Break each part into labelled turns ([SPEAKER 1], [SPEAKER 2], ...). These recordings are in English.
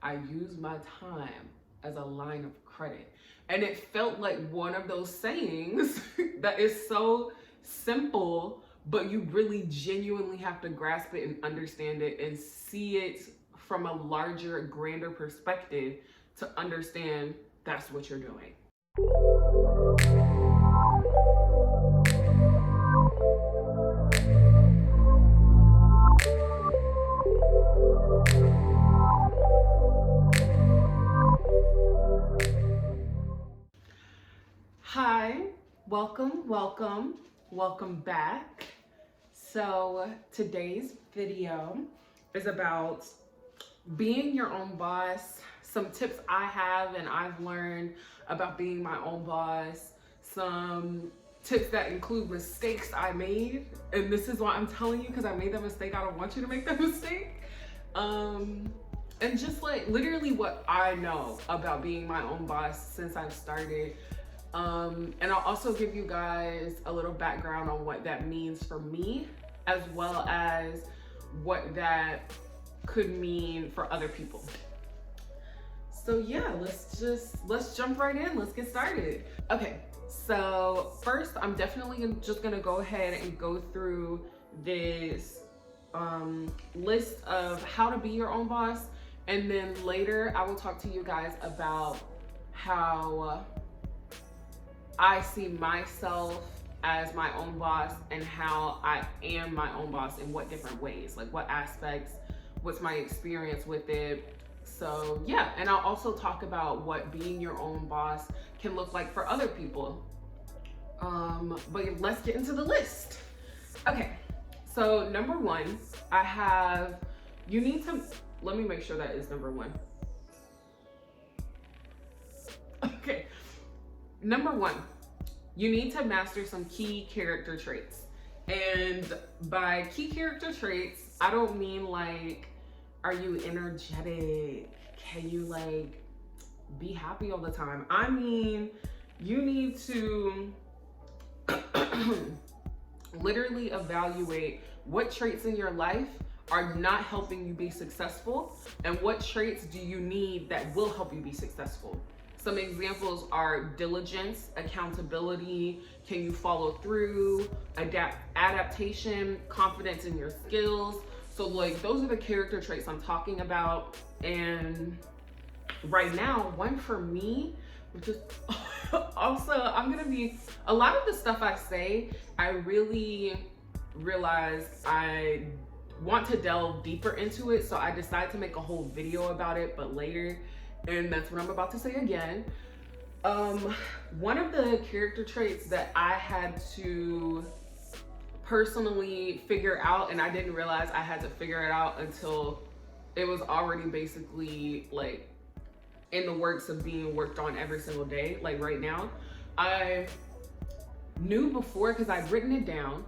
[SPEAKER 1] I use my time as a line of credit. And it felt like one of those sayings that is so simple, but you really genuinely have to grasp it and understand it and see it from a larger, grander perspective to understand that's what you're doing. Hi, welcome back. So today's video is about being your own boss, some tips I have and I've learned about being my own boss, some tips that include mistakes I made, and this is why I'm telling you, because I made that mistake. I don't want you to make that mistake. And just like literally what I know about being my own boss since I've started. And I'll also give you guys a little background on what that means for me, as well as what that could mean for other people. So yeah, let's jump right in. Let's get started. Okay, so first I'm definitely just gonna go ahead and go through this list of how to be your own boss, and then later I will talk to you guys about how I see myself as my own boss and how I am my own boss in what different ways, like what aspects, what's my experience with it. So yeah, and I'll also talk about what being your own boss can look like for other people. But let's get into the list. Okay, so number one, let me make sure that is number one. Okay. Number one, you need to master some key character traits. And by key character traits, I don't mean like, are you energetic? Can you like be happy all the time? I mean, you need to literally evaluate what traits in your life are not helping you be successful and what traits do you need that will help you be successful. Some examples are diligence, accountability, can you follow through, adaptation, confidence in your skills. So like those are the character traits I'm talking about. And right now, one for me, which is also, a lot of the stuff I say, I really realized I want to delve deeper into it. So I decided to make a whole video about it, but later. And that's what I'm about to say again. One of the character traits that I had to personally figure out, and I didn't realize I had to figure it out until it was already basically like in the works of being worked on every single day, like right now. I knew before because I'd written it down,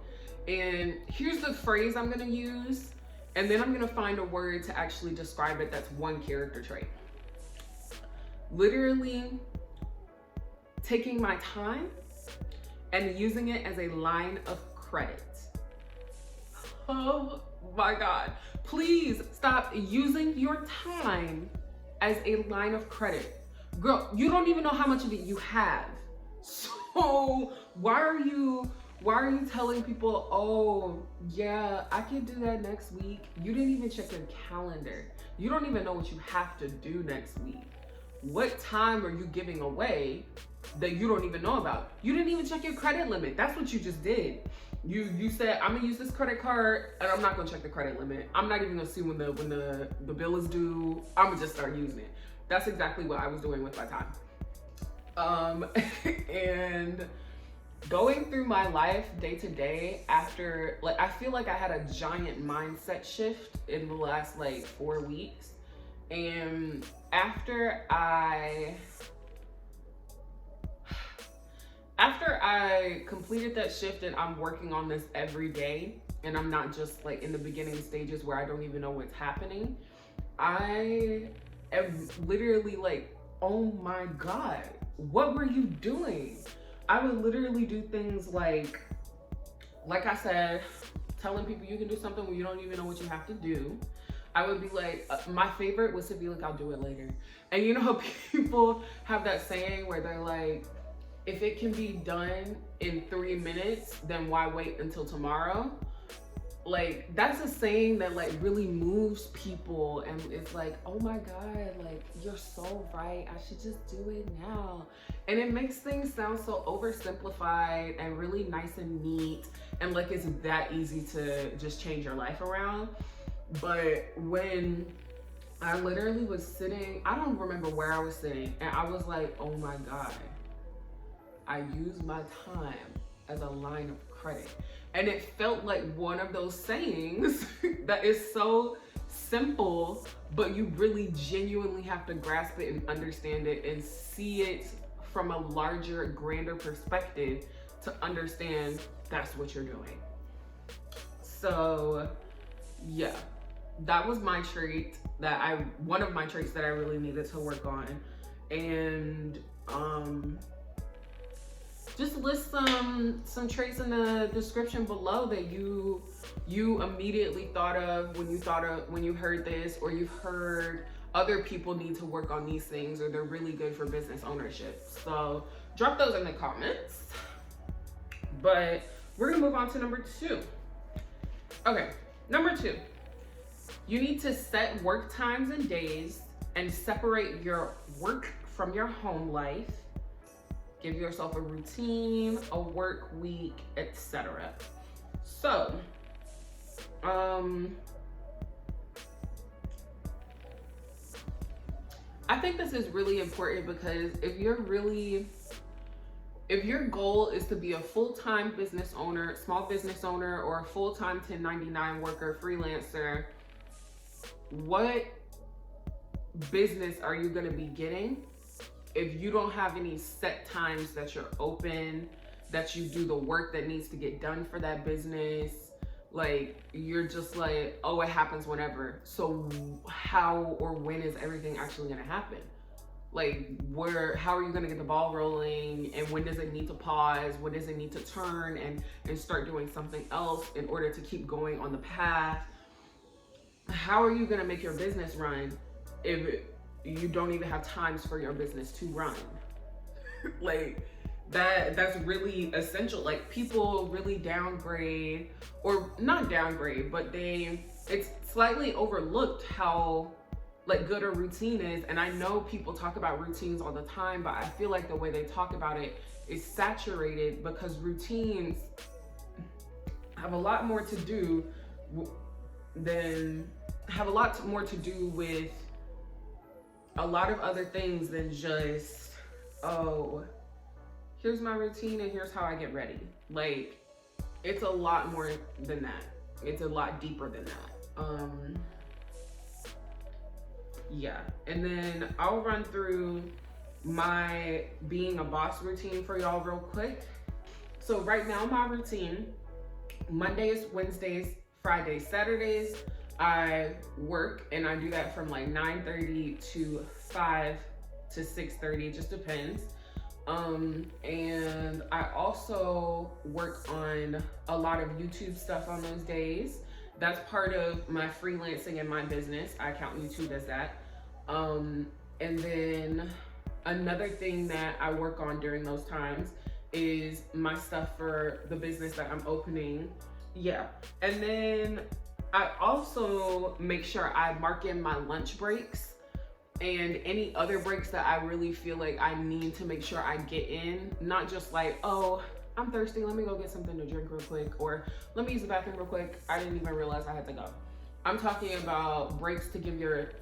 [SPEAKER 1] and here's the phrase I'm gonna use, and then I'm gonna find a word to actually describe it that's one character trait. Literally taking my time and using it as a line of credit. Oh my God. Please stop using your time as a line of credit. Girl, you don't even know how much of it you have. So why are you telling people, oh yeah, I can do that next week? You didn't even check your calendar. You don't even know what you have to do next week. What time are you giving away that you don't even know about? You didn't even check your credit limit. That's what you just did. You said, I'm gonna use this credit card and I'm not gonna check the credit limit. I'm not even gonna see when the bill is due. I'm gonna just start using it. That's exactly what I was doing with my time. And going through my life day to day after, like, I feel like I had a giant mindset shift in the last like 4 weeks. And after I completed that shift, and I'm working on this every day, and I'm not just like in the beginning stages where I don't even know what's happening, I am literally like, oh my God, what were you doing? I would literally do things like I said, telling people you can do something when you don't even know what you have to do. I would be like, my favorite was to be like, I'll do it later. And you know how people have that saying where they're like, if it can be done in 3 minutes, then why wait until tomorrow? Like, that's a saying that like really moves people, and it's like, oh my God, like, you're so right, I should just do it now. And it makes things sound so oversimplified and really nice and neat, and like it's that easy to just change your life around. But when I literally was sitting, I don't remember where I was sitting, and I was like, oh my God, I use my time as a line of credit. And it felt like one of those sayings that is so simple, but you really genuinely have to grasp it and understand it and see it from a larger, grander perspective to understand that's what you're doing. So yeah, that was my trait one of my traits that I really needed to work on. And just list some traits in the description below that you immediately thought of when you heard this, or you've heard other people need to work on these things, or they're really good for business ownership. So drop those in the comments. But we're gonna move on to number 2. Okay, number 2. You need to set work times and days and separate your work from your home life. Give yourself a routine, a work week, etc. So, I think this is really important, because if your goal is to be a full-time business owner, small business owner, or a full-time 1099 worker, freelancer, what business are you going to be getting if you don't have any set times that you're open, that you do the work that needs to get done for that business? Like, you're just like, oh, it happens whenever. So how or when is everything actually gonna happen? Like, how are you gonna get the ball rolling? And when does it need to pause? When does it need to turn and start doing something else in order to keep going on the path? How are you gonna make your business run if you don't even have times for your business to run? Like, that's really essential. Like, people really downgrade, or not downgrade, but it's slightly overlooked how like good a routine is. And I know people talk about routines all the time, but I feel like the way they talk about it is saturated, because routines have a lot more to do with a lot of other things than just, oh, here's my routine and here's how I get ready. Like, it's a lot more than that. It's a lot deeper than that. Yeah, and then I'll run through my being a boss routine for y'all real quick. So right now, my routine, Mondays, Wednesdays, Fridays, Saturdays, I work, and I do that from like 9:30 to 5 to 6:30, just depends. And I also work on a lot of YouTube stuff on those days. That's part of my freelancing and my business. I count YouTube as that. And then another thing that I work on during those times is my stuff for the business that I'm opening. Yeah. And then I also make sure I mark in my lunch breaks and any other breaks that I really feel like I need to make sure I get in. Not just like, oh, I'm thirsty, let me go get something to drink real quick, or let me use the bathroom real quick, I didn't even realize I had to go. I'm talking about breaks to give your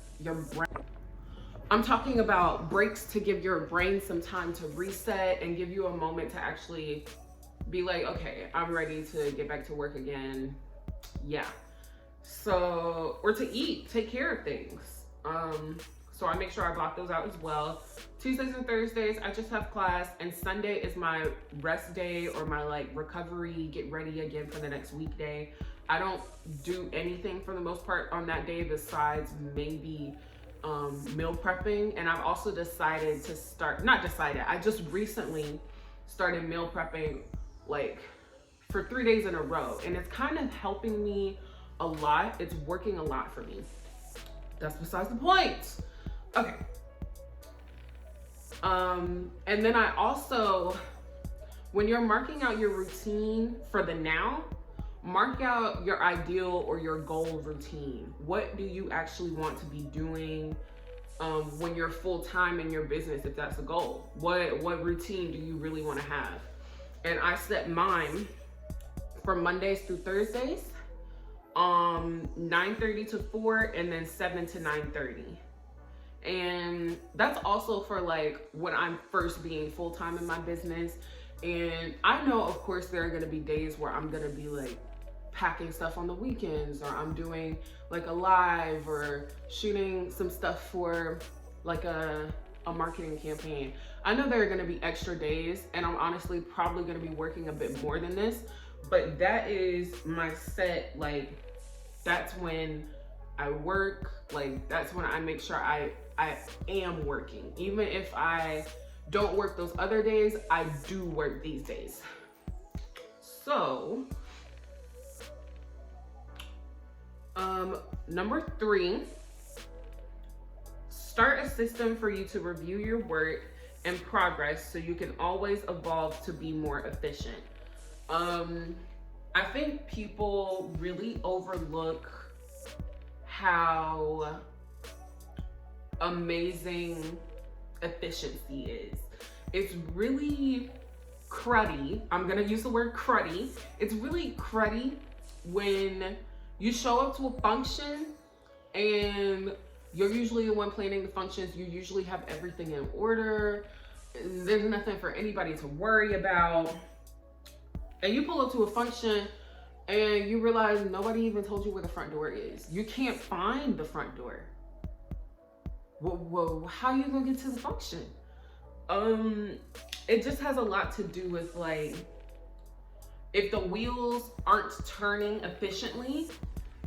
[SPEAKER 1] brain, some time to reset and give you a moment to actually be like, okay, I'm ready to get back to work again. Yeah. So, or to eat, take care of things. So I make sure I block those out as well. Tuesdays and Thursdays, I just have class, and Sunday is my rest day, or my like recovery, get ready again for the next weekday. I don't do anything for the most part on that day besides maybe meal prepping. And I've also decided to I just recently started meal prepping like for 3 days in a row, and it's kind of helping me a lot. It's working a lot for me. That's besides the point. Okay. And then I also, when you're marking out your routine for the now, mark out your ideal or your goal routine. What do you actually want to be doing when you're full-time in your business, if that's a goal? What routine do you really want to have? And I set mine for Mondays through Thursdays, 9:30 to 4, and then 7 to 9:30. And that's also for like when I'm first being full-time in my business. And I know, of course, there are going to be days where I'm going to be like packing stuff on the weekends, or I'm doing like a live or shooting some stuff for like a marketing campaign. I know there are going to be extra days, and I'm honestly probably going to be working a bit more than this, but that is my set. Like, that's when I work. Like, that's when I make sure I am working. Even if I don't work those other days, I do work these days. So, number 3, start a system for you to review your work and progress so you can always evolve to be more efficient. I think people really overlook how amazing efficiency is. It's really cruddy. I'm gonna use the word cruddy. It's really cruddy when you show up to a function and you're usually the one planning the functions. You usually have everything in order. There's nothing for anybody to worry about. And you pull up to a function and you realize nobody even told you where the front door is. You can't find the front door. Whoa, how are you gonna get to the function? It just has a lot to do with like, if the wheels aren't turning efficiently,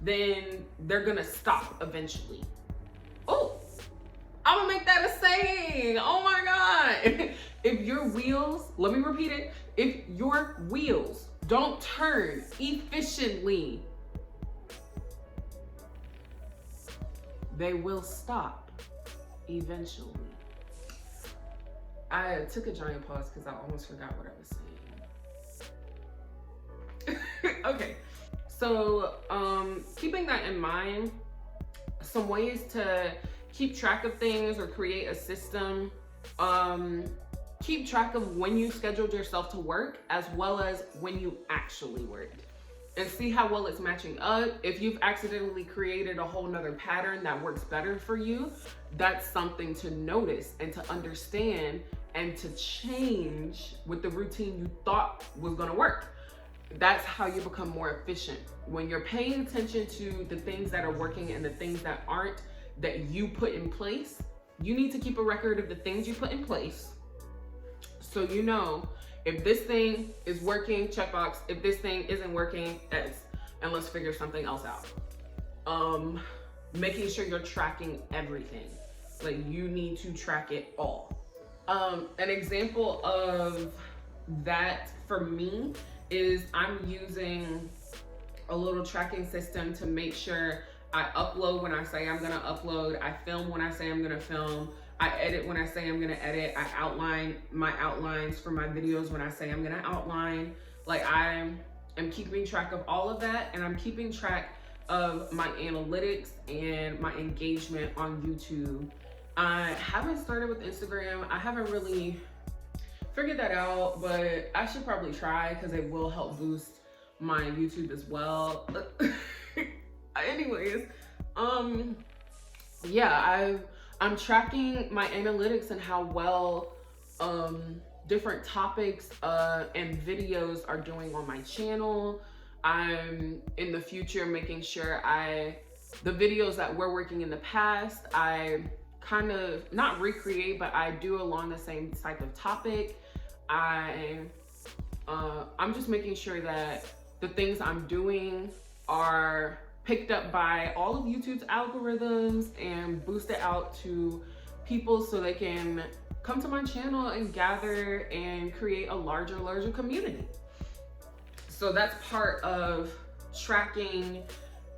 [SPEAKER 1] then they're gonna stop eventually. Oh, I'm gonna make that a saying. Oh my God. If your wheels, let me repeat it. If your wheels don't turn efficiently, they will stop eventually. I took a giant pause because I almost forgot what I was saying. Okay, so keeping that in mind, some ways to keep track of things or create a system. Keep track of when you scheduled yourself to work as well as when you actually worked, and see how well it's matching up. If you've accidentally created a whole nother pattern that works better for you, that's something to notice and to understand and to change with the routine you thought was gonna work. That's how you become more efficient. When you're paying attention to the things that are working and the things that aren't, that you put in place, you need to keep a record of the things you put in place. So you know, if this thing is working, checkbox. If this thing isn't working, X. And let's figure something else out. Making sure you're tracking everything. Like, you need to track it all. An example of that for me is I'm using a little tracking system to make sure I upload when I say I'm gonna upload, I film when I say I'm gonna film, I edit when I say I'm gonna edit, I outline my outlines for my videos when I say I'm gonna outline. Like, I am keeping track of all of that, and I'm keeping track of my analytics and my engagement on YouTube. I haven't started with Instagram. I haven't really figured that out, but I should probably try because it will help boost my YouTube as well. Anyways, yeah, I'm tracking my analytics and how well different topics and videos are doing on my channel. I'm in the future making sure the videos that were working in the past, I kind of not recreate, but I do along the same type of topic. I'm just making sure that the things I'm doing are picked up by all of YouTube's algorithms and boosted out to people so they can come to my channel and gather and create a larger community. So that's part of tracking,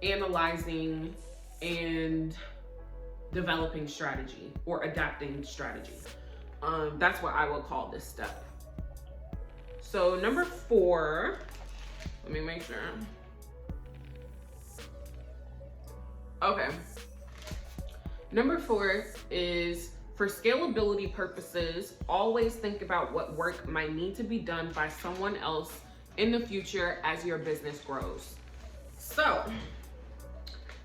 [SPEAKER 1] analyzing, and developing strategy or adapting strategy. That's what I will call this step. So number 4, let me make sure. Okay. Number 4 is, for scalability purposes, always think about what work might need to be done by someone else in the future as your business grows. So,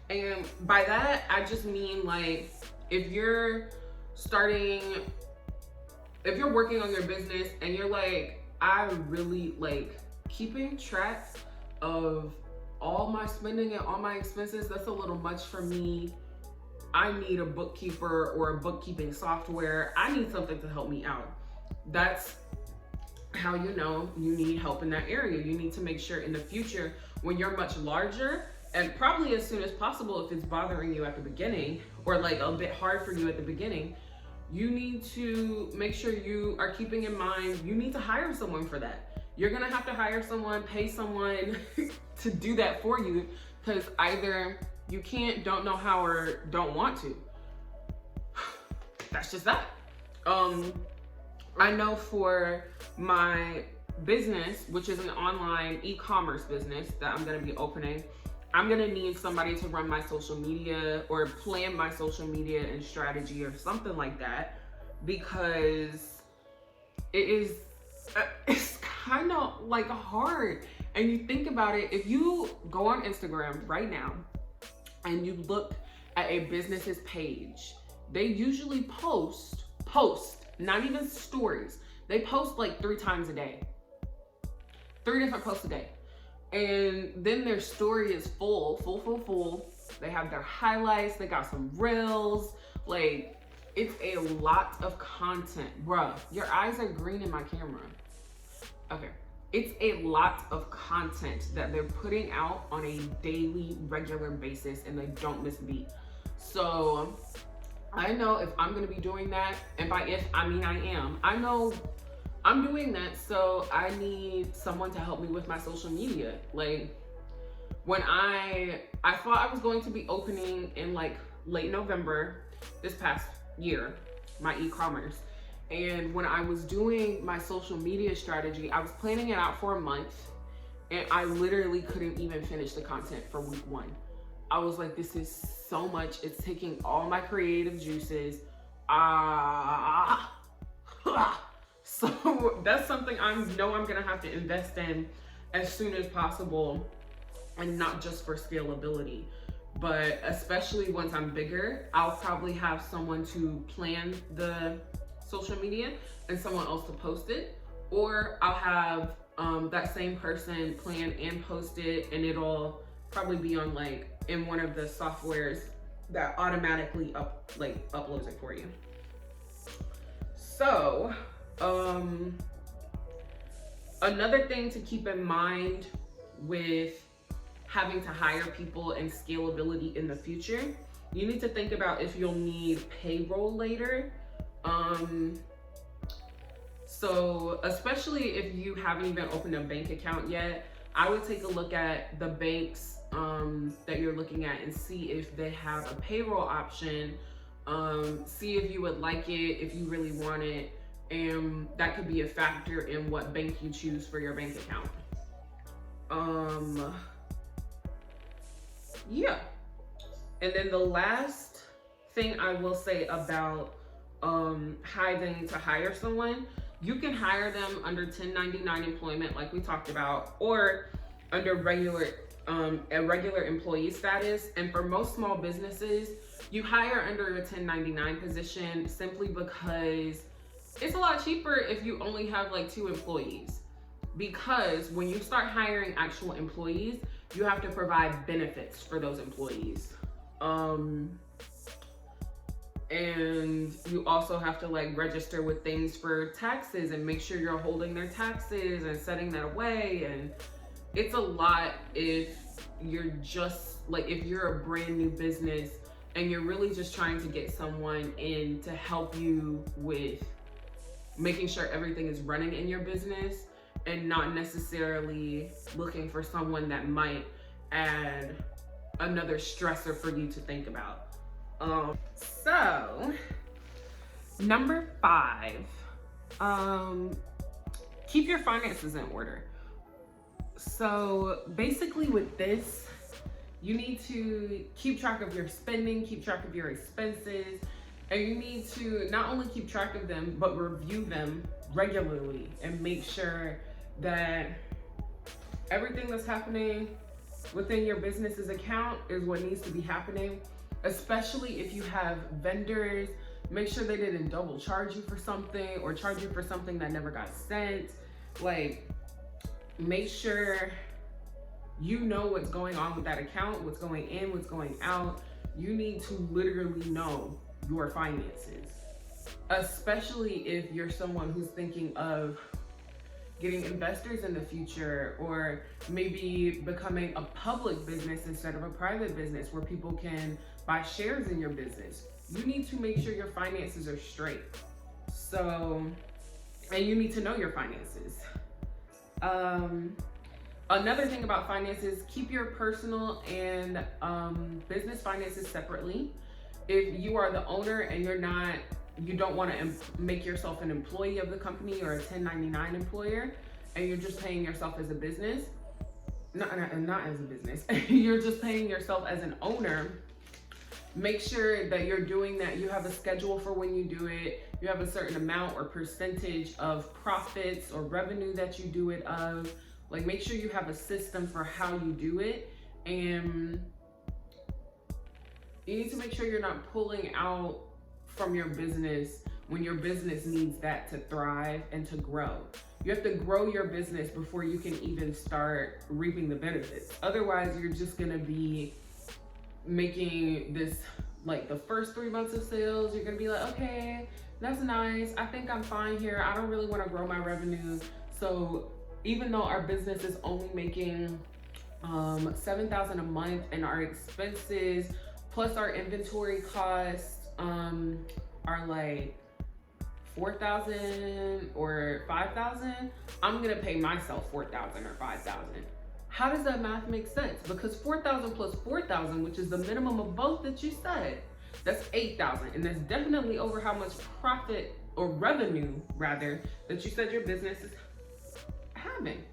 [SPEAKER 1] and by that, I just mean like, if you're working on your business and you're like, I really like keeping track of all my spending and all my expenses, that's a little much for me. I need a bookkeeper or a bookkeeping software. I need something to help me out. That's how you know you need help in that area. You need to make sure in the future, when you're much larger, and probably as soon as possible if it's bothering you at the beginning or like a bit hard for you at the beginning, you need to make sure you are keeping in mind, you need to hire someone for that. You're gonna have to hire someone, pay someone to do that for you, because either you can't, don't know how, or don't want to. That's just that. I know for my business, which is an online e-commerce business that I'm gonna be opening, I'm gonna need somebody to run my social media or plan my social media and strategy or something like that, because it's kind of like hard. And you think about it, if you go on Instagram right now and you look at a business's page, they usually post, not even stories. They post like 3 times a day, 3 different posts a day. And then their story is full. They have their highlights, they got some reels, like it's a lot of content. Bruh, your eyes are green in my camera. Okay. It's a lot of content that they're putting out on a daily, regular basis, and they don't miss a beat. So I know if I'm gonna be doing that, and by if, I mean I am. I know I'm doing that, so I need someone to help me with my social media. Like, when I thought I was going to be opening in like late November this past year, my e-commerce. And when I was doing my social media strategy, I was planning it out for a month, and I literally couldn't even finish the content for week 1. I was like, this is so much. It's taking all my creative juices. So that's something I know I'm gonna have to invest in as soon as possible, and not just for scalability, but especially once I'm bigger, I'll probably have someone to plan the social media and someone else to post it, or I'll have that same person plan and post it, and it'll probably be on like in one of the softwares that automatically uploads it for you. So another thing to keep in mind with having to hire people and scalability in the future, you need to think about if you'll need payroll later. So especially if you haven't even opened a bank account yet, I would take a look at the banks that you're looking at and see if they have a payroll option. See if you would like it, if you really want it, and that could be a factor in what bank you choose for your bank account. Yeah. And then the last thing I will say about having to hire someone, you can hire them under 1099 employment like we talked about, or under a regular employee status. And for most small businesses, you hire under a 1099 position simply because it's a lot cheaper if you only have like 2 employees. Because when you start hiring actual employees, you have to provide benefits for those employees. And you also have to like register with things for taxes and make sure you're holding their taxes and setting that away. And it's a lot if you're just like, if you're a brand new business and you're really just trying to get someone in to help you with making sure everything is running in your business, and not necessarily looking for someone that might add another stressor for you to think about. So number 5, keep your finances in order. So basically with this, you need to keep track of your spending, keep track of your expenses, and you need to not only keep track of them, but review them regularly and make sure that everything that's happening within your business's account is what needs to be happening. Especially if you have vendors, make sure they didn't double charge you for something or charge you for something that never got sent. Like, make sure you know what's going on with that account, what's going in, what's going out. You need to literally know your finances, especially if you're someone who's thinking of getting investors in the future, or maybe becoming a public business instead of a private business where people can buy shares in your business. You need to make sure your finances are straight. So, and you need to know your finances. Another thing about finances, keep your personal and business finances separately. If you are the owner and you don't want to make yourself an employee of the company or a 1099 employer, and you're just paying yourself as a business, not as a business, you're just paying yourself as an owner, make sure that you're doing that. You have a schedule for when you do it. You have a certain amount or percentage of profits or revenue that you do it of. Like, make sure you have a system for how you do it. And you need to make sure you're not pulling out from your business when your business needs that to thrive and to grow. You have to grow your business before you can even start reaping the benefits. Otherwise, you're just gonna be making this, like, the first 3 months of sales, you're gonna be like, okay, that's nice. I think I'm fine here. I don't really wanna grow my revenue. So even though our business is only making $7,000 a month, and our expenses plus our inventory costs are like $4,000 or $5,000, I'm gonna pay myself $4,000 or $5,000. How does that math make sense? Because 4,000 plus 4,000, which is the minimum of both that you said, that's 8,000, and that's definitely over how much profit or revenue rather that you said your business is having.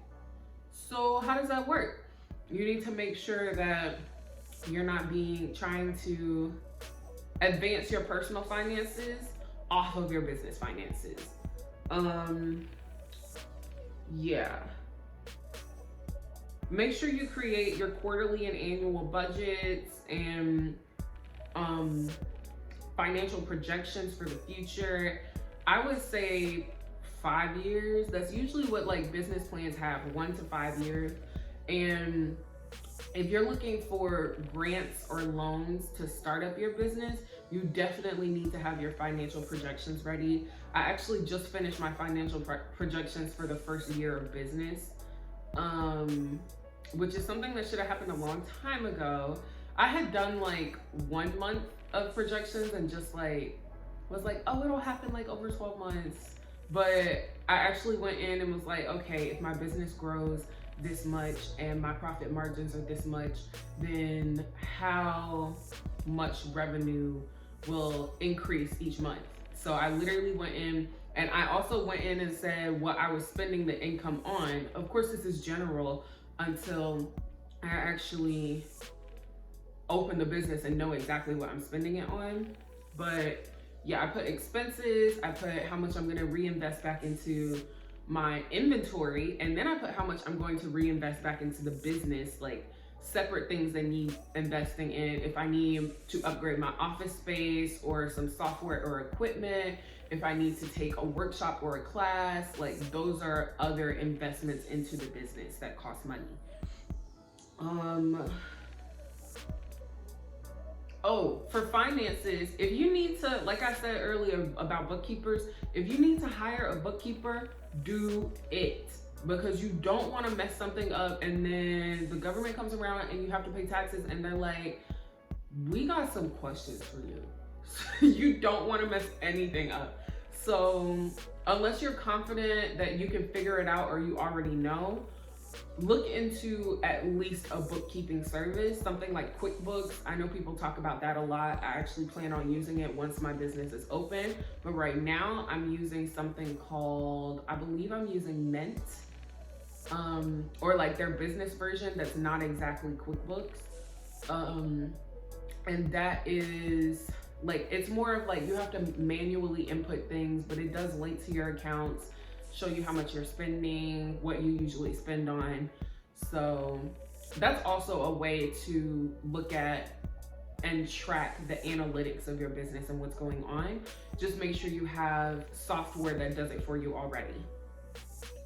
[SPEAKER 1] So how does that work? You need to make sure that you're not trying to advance your personal finances off of your business finances. Yeah. Make sure you create your quarterly and annual budgets and financial projections for the future. I would say 5 years. That's usually what, like, business plans have, 1 to 5 years. And if you're looking for grants or loans to start up your business, you definitely need to have your financial projections ready. I actually just finished my financial projections for the first year of business, which is something that should have happened a long time ago. I had done like 1 month of projections and just like was like, oh, it'll happen like over 12 months. But I actually went in and was like, okay, if my business grows this much and my profit margins are this much, then how much revenue will increase each month? So I literally went in, and I also went in and said what I was spending the income on. Of course, this is general until I actually open the business and know exactly what I'm spending it on. But yeah, I put expenses, I put how much I'm gonna reinvest back into my inventory, and then I put how much I'm going to reinvest back into the business, like separate things that need investing in. If I need to upgrade my office space or some software or equipment, if I need to take a workshop or a class, like those are other investments into the business that cost money. Oh, for finances, if you need to, like I said earlier about bookkeepers, if you need to hire a bookkeeper, do it. Because you don't want to mess something up and then the government comes around and you have to pay taxes and they're like, we got some questions for you. You don't want to mess anything up. So unless you're confident that you can figure it out or you already know, look into at least a bookkeeping service, something like QuickBooks. I know people talk about that a lot. I actually plan on using it once my business is open, but right now I'm using something called, I believe I'm using Mint, or like their business version that's not exactly QuickBooks. And that is like, it's more of like you have to manually input things, but it does link to your accounts, show you how much you're spending, what you usually spend on. So that's also a way to look at and track the analytics of your business and what's going on. Just make sure you have software that does it for you already.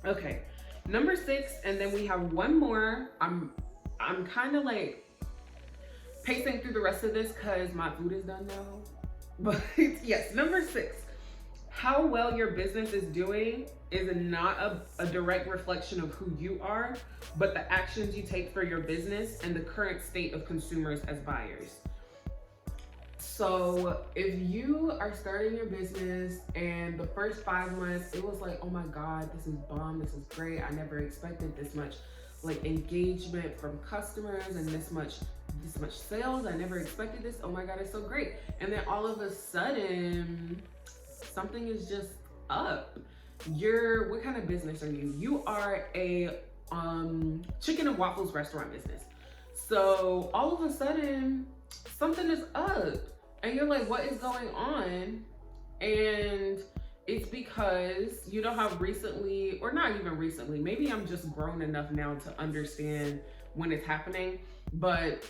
[SPEAKER 1] Okay, number 6, and then we have one more. I'm kind of like pacing through the rest of this because my food is done now. But yes, number 6, how well your business is doing is not a direct reflection of who you are, but the actions you take for your business and the current state of consumers as buyers. So if you are starting your business and the first 5 months, it was like, oh my God, this is bomb, this is great. I never expected this much like engagement from customers and this much sales. I never expected this. Oh my God, it's so great. And then all of a sudden, something is just up. What kind of business are you? You are a chicken and waffles restaurant business. So all of a sudden, something is up. And you're like, what is going on? And it's because, you know how recently, or not even recently, maybe I'm just grown enough now to understand when it's happening. But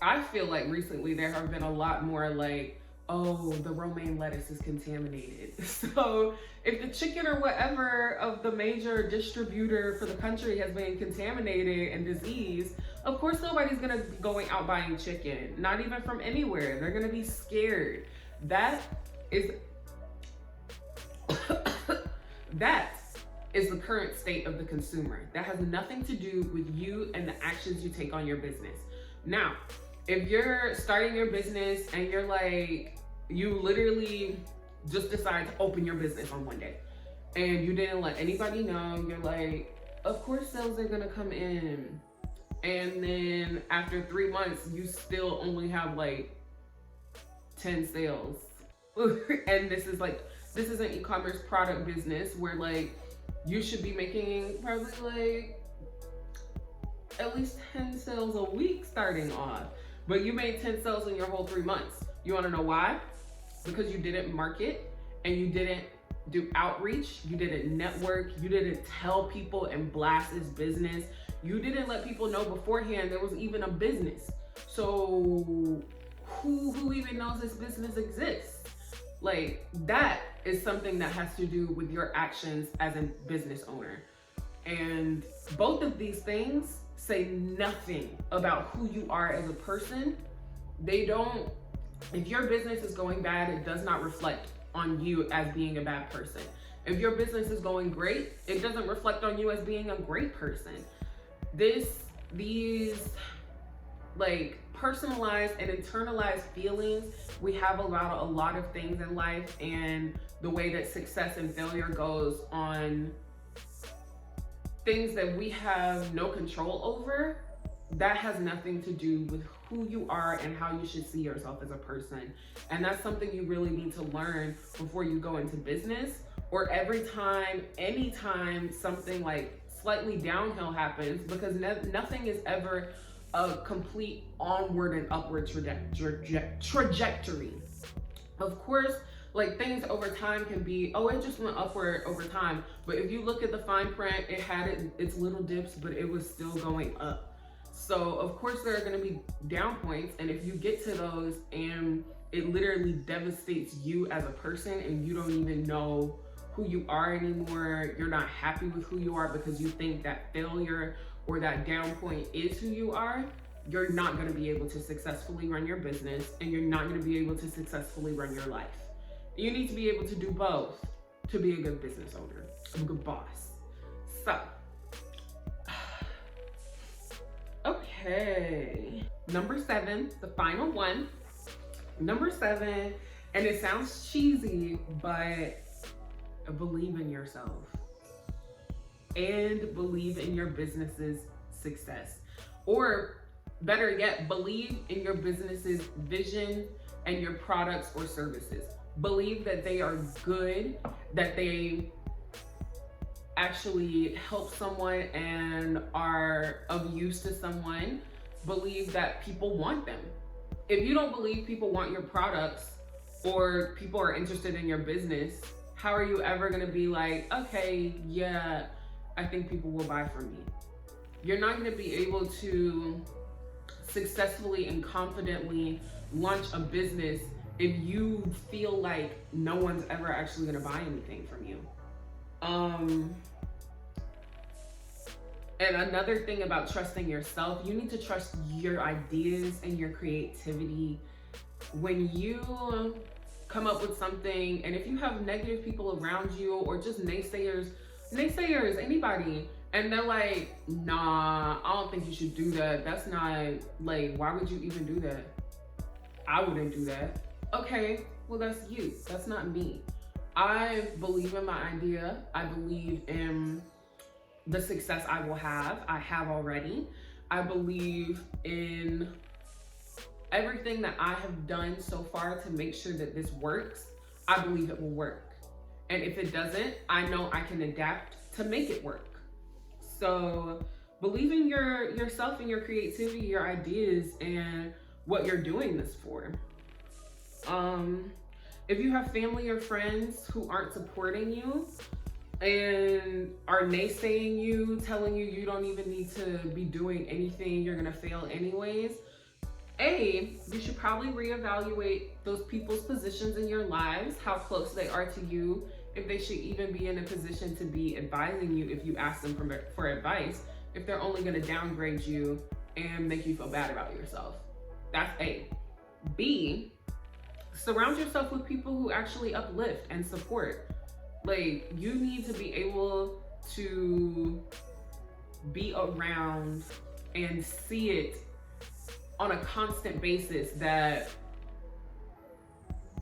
[SPEAKER 1] I feel like recently there have been a lot more like, oh, the romaine lettuce is contaminated. So if the chicken or whatever of the major distributor for the country has been contaminated and diseased, of course nobody's gonna be going out buying chicken, not even from anywhere. They're gonna be scared. That is the current state of the consumer. That has nothing to do with you and the actions you take on your business. Now, if you're starting your business and you're like, you literally just decide to open your business on one day and you didn't let anybody know, you're like, of course sales are gonna come in. And then after 3 months, you still only have like 10 sales. And this is an e-commerce product business where like you should be making probably like at least 10 sales a week starting off. But you made 10 sales in your whole 3 months. You wanna know why? Because you didn't market and you didn't do outreach, you didn't network, you didn't tell people and blast this business. You didn't let people know beforehand there was even a business. So who even knows this business exists? Like, that is something that has to do with your actions as a business owner. And both of these things say nothing about who you are as a person. They don't, if your business is going bad, it does not reflect on you as being a bad person. If your business is going great, it doesn't reflect on you as being a great person. These like personalized and internalized feelings we have about a lot of things in life, and the way that success and failure goes on things that we have no control over, that has nothing to do with who you are and how you should see yourself as a person. And that's something you really need to learn before you go into business, or anytime something like slightly downhill happens, because nothing is ever a complete onward and upward trajectory. Of course, like things over time can be, oh, it just went upward over time. But if you look at the fine print, it had its little dips, but it was still going up. So of course there are gonna be down points. And if you get to those and it literally devastates you as a person and you don't even know who you are anymore, you're not happy with who you are because you think that failure or that down point is who you are, you're not gonna be able to successfully run your business, and you're not gonna be able to successfully run your life. You need to be able to do both to be a good business owner, a good boss. So, okay. Number 7, the final one. Number 7, and it sounds cheesy, but believe in yourself. and believe in your business's success. Or better yet, believe in your business's vision and your products or services. Believe that they are good, that they actually help someone and are of use to someone. Believe that people want them. If you don't believe people want your products or people are interested in your business, how are you ever going to be like, okay, yeah, I think people will buy from me? You're not going to be able to successfully and confidently launch a business if you feel like no one's ever actually going to buy anything from you. And another thing about trusting yourself, you need to trust your ideas and your creativity. When you come up with something, and if you have negative people around you or just naysayers, anybody, and they're like, nah, I don't think you should do that. That's not, like, why would you even do that? I wouldn't do that. Okay, well, that's you. That's not me. I believe in my idea. I believe in the success I will have. I have already. I believe in everything that I have done so far to make sure that this works. I believe it will work. And if it doesn't, I know I can adapt to make it work. So believe in yourself and your creativity, your ideas, and what you're doing this for. If you have family or friends who aren't supporting you and are naysaying you, telling you you don't even need to be doing anything, you're gonna fail anyways, you should probably reevaluate those people's positions in your lives, how close they are to you, if they should even be in a position to be advising you if you ask them for advice, if they're only gonna downgrade you and make you feel bad about yourself. That's A. B, surround yourself with people who actually uplift and support. Like, you need to be able to be around and see it on a constant basis that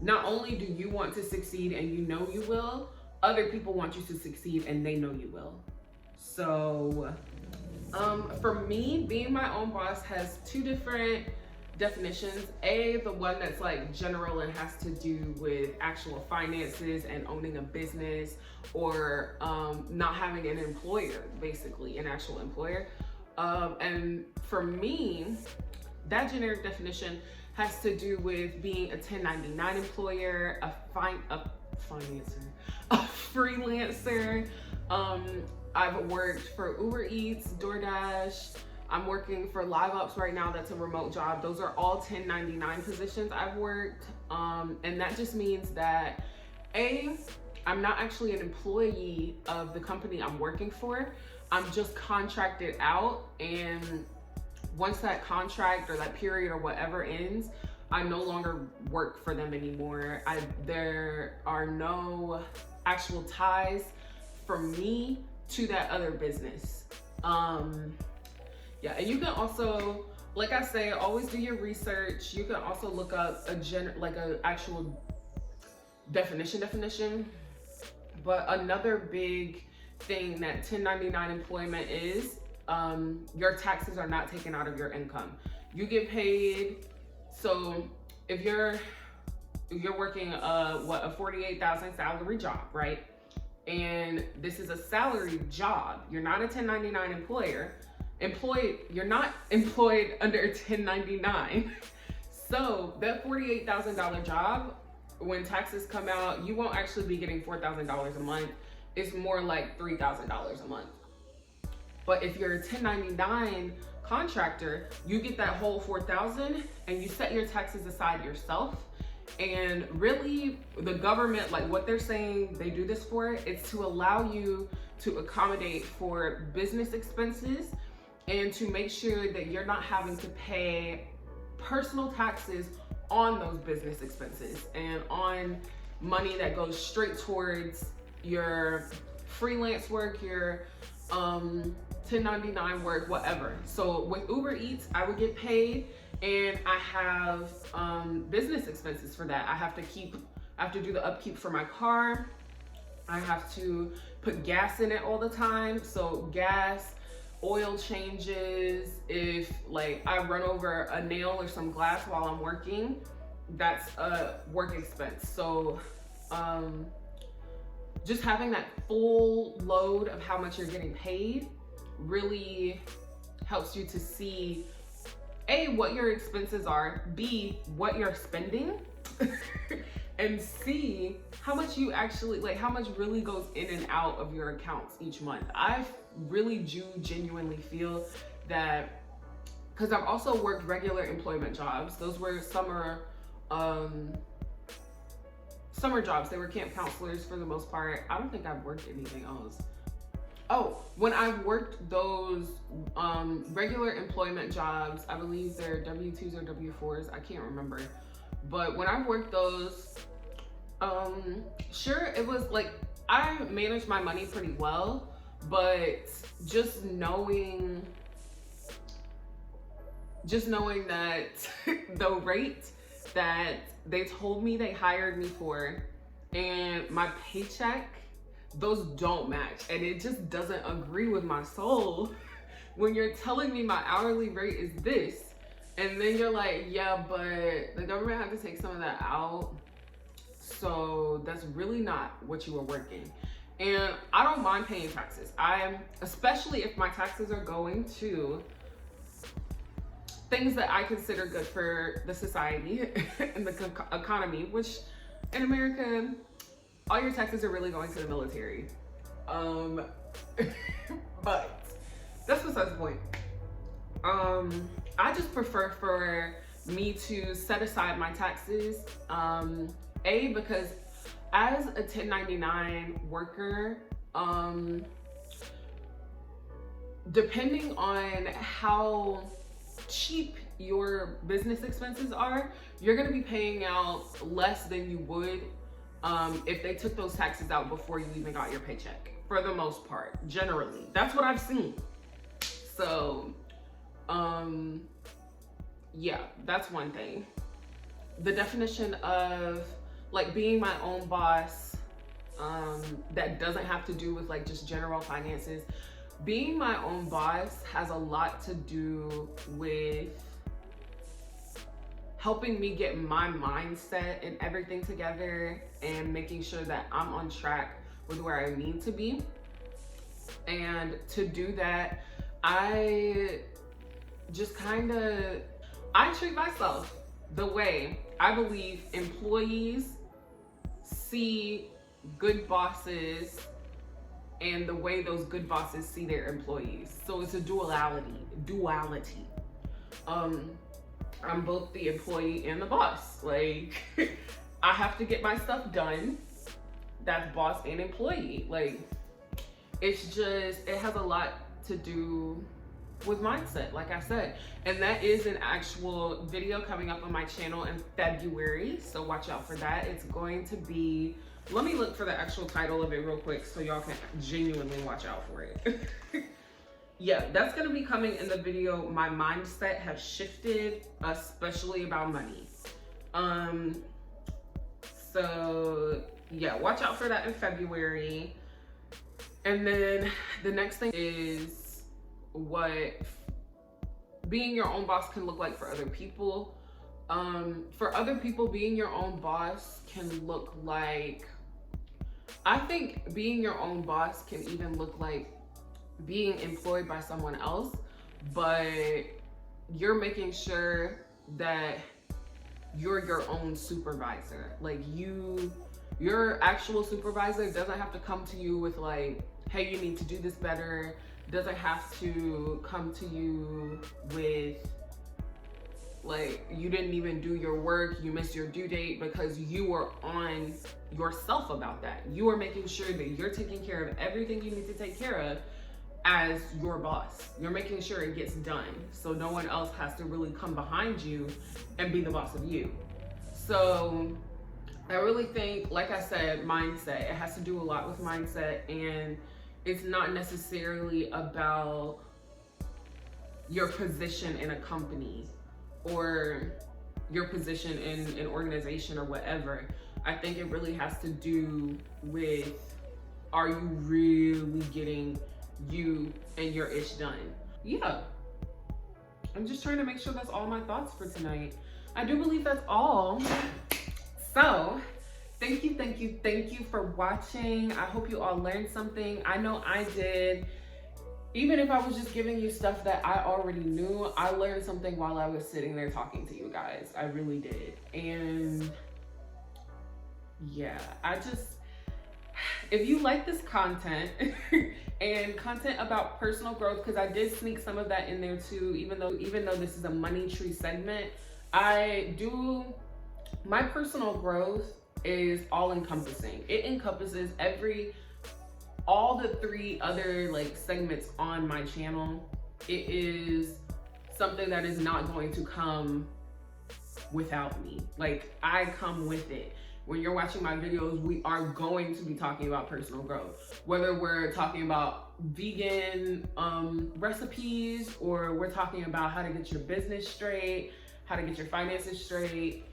[SPEAKER 1] not only do you want to succeed and you know you will, other people want you to succeed and they know you will. So for me, being my own boss has two different definitions. A, the one that's like general and has to do with actual finances and owning a business, or not having an employer, basically an actual employer. And for me, that generic definition has to do with being a 1099 employer, a freelancer. I've worked for Uber Eats, DoorDash. I'm working for Live Ops right now. That's a remote job. Those are all 1099 positions I've worked. And that just means that I'm not actually an employee of the company I'm working for. I'm just contracted out, and once that contract or that period or whatever ends, I no longer work for them anymore. There are no actual ties from me to that other business. Yeah, and you can also, like I say, always do your research. You can also look up a actual definition. But another big thing that 1099 employment is, your taxes are not taken out of your income. You get paid. So if you're working a 48,000 salary job, right? And this is a salary job. You're not a 1099 you're not employed under 1099. So that $48,000 job, when taxes come out, you won't actually be getting $4,000 a month. It's more like $3,000 a month. But if you're a 1099 contractor, you get that whole $4,000 and you set your taxes aside yourself. And really, the government, like what they're saying they do this for, it's to allow you to accommodate for business expenses and to make sure that you're not having to pay personal taxes on those business expenses and on money that goes straight towards your freelance work, your 1099 work, whatever. So with Uber Eats, I would get paid, and I have business expenses for that. I have to do the upkeep for my car. I have to put gas in it all the time. So gas, oil changes, if like I run over a nail or some glass while I'm working, that's a work expense. So just having that full load of how much you're getting paid really helps you to see A, what your expenses are, B, what you're spending, and C, how much you actually, like how much really goes in and out of your accounts each month. I really do genuinely feel that, because I've also worked regular employment jobs. Those were summer jobs. They were camp counselors for the most part. I don't think I've worked anything else. Oh, when I've worked those regular employment jobs, I believe they're W-2s or W-4s, I can't remember. But when I worked those, sure, it was like, I managed my money pretty well, but just knowing that the rate that they told me they hired me for and my paycheck, those don't match. And it just doesn't agree with my soul when you're telling me my hourly rate is this, and then you're like, yeah, but the government had to take some of that out, so that's really not what you were working. And I don't mind paying taxes. Especially if my taxes are going to things that I consider good for the society and the economy, which in America, all your taxes are really going to the military. But that's besides the point. I just prefer for me to set aside my taxes. A, because as a 1099 worker, depending on how cheap your business expenses are, you're going to be paying out less than you would if they took those taxes out before you even got your paycheck, for the most part. Generally, that's what I've seen. So yeah, that's one thing. The definition of like being my own boss, that doesn't have to do with like just general finances. Being my own boss has a lot to do with helping me get my mindset and everything together and making sure that I'm on track with where I need to be. And to do that, I treat myself the way I believe employees see good bosses and the way those good bosses see their employees. So it's a duality. I'm both the employee and the boss. Like, I have to get my stuff done. That's boss and employee. Like, it has a lot to do with mindset, like I said. And that is an actual video coming up on my channel in February, so watch out for that. It's going to be, let me look for the actual title of it real quick so y'all can genuinely watch out for it. Yeah, that's gonna be coming in the video. My mindset has shifted, especially about money. So yeah, watch out for that in February. And then the next thing is what being your own boss can look like for other people. For other people, being your own boss can look like, I think being your own boss can even look like being employed by someone else, but you're making sure that you're your own supervisor. Like, your actual supervisor doesn't have to come to you with like, hey, you need to do this better. Doesn't have to come to you with like, you didn't even do your work, you missed your due date, because you were on yourself about that. You are making sure that you're taking care of everything you need to take care of as your boss. You're making sure it gets done, so no one else has to really come behind you and be the boss of you. So I really think, like I said, mindset, it has to do a lot with mindset, and it's not necessarily about your position in a company or your position in an organization or whatever. I think it really has to do with are you really getting you and your ish done? Yeah, I'm just trying to make sure that's all my thoughts for tonight. I do believe that's all. So thank you, thank you, thank you for watching. I hope you all learned something. I know I did. Even if I was just giving you stuff that I already knew, I learned something while I was sitting there talking to you guys. I really did. And yeah, if you like this content and content about personal growth, because I did sneak some of that in there too, even though this is a money tree segment, my personal growth is all encompassing. It encompasses all the 3 other like segments on my channel. It is something that is not going to come without me. Like, I come with it. When you're watching my videos, we are going to be talking about personal growth. Whether we're talking about vegan recipes, or we're talking about how to get your business straight, how to get your finances straight,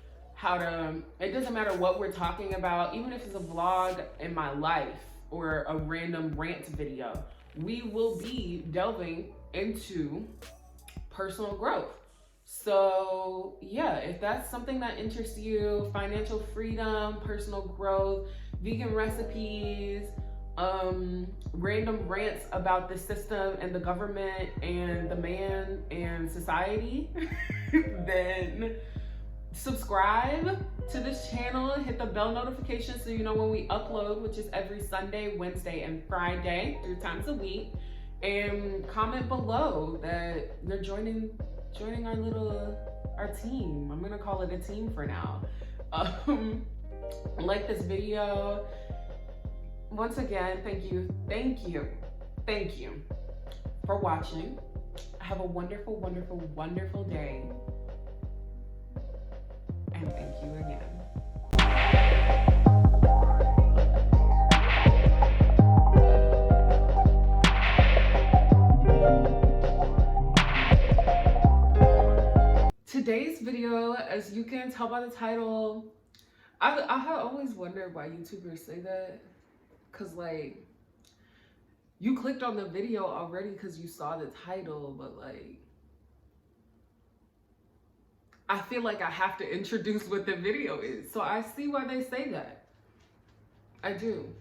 [SPEAKER 1] it doesn't matter what we're talking about, even if it's a vlog in my life or a random rant video, we will be delving into personal growth. So yeah, if that's something that interests you, financial freedom, personal growth, vegan recipes, random rants about the system and the government and the man and society, then subscribe to this channel, hit the bell notification so you know when we upload, which is every Sunday, Wednesday, and Friday, 3 times a week. And comment below that you're joining our team. I'm gonna call it a team for now. Like this video. Once again, thank you for watching. Have a wonderful, wonderful, wonderful day. And thank you again. Today's video, as you can tell by the title, I have always wondered why YouTubers say that. Cause like, you clicked on the video already because you saw the title, but like, I feel like I have to introduce what the video is. So I see why they say that. I do.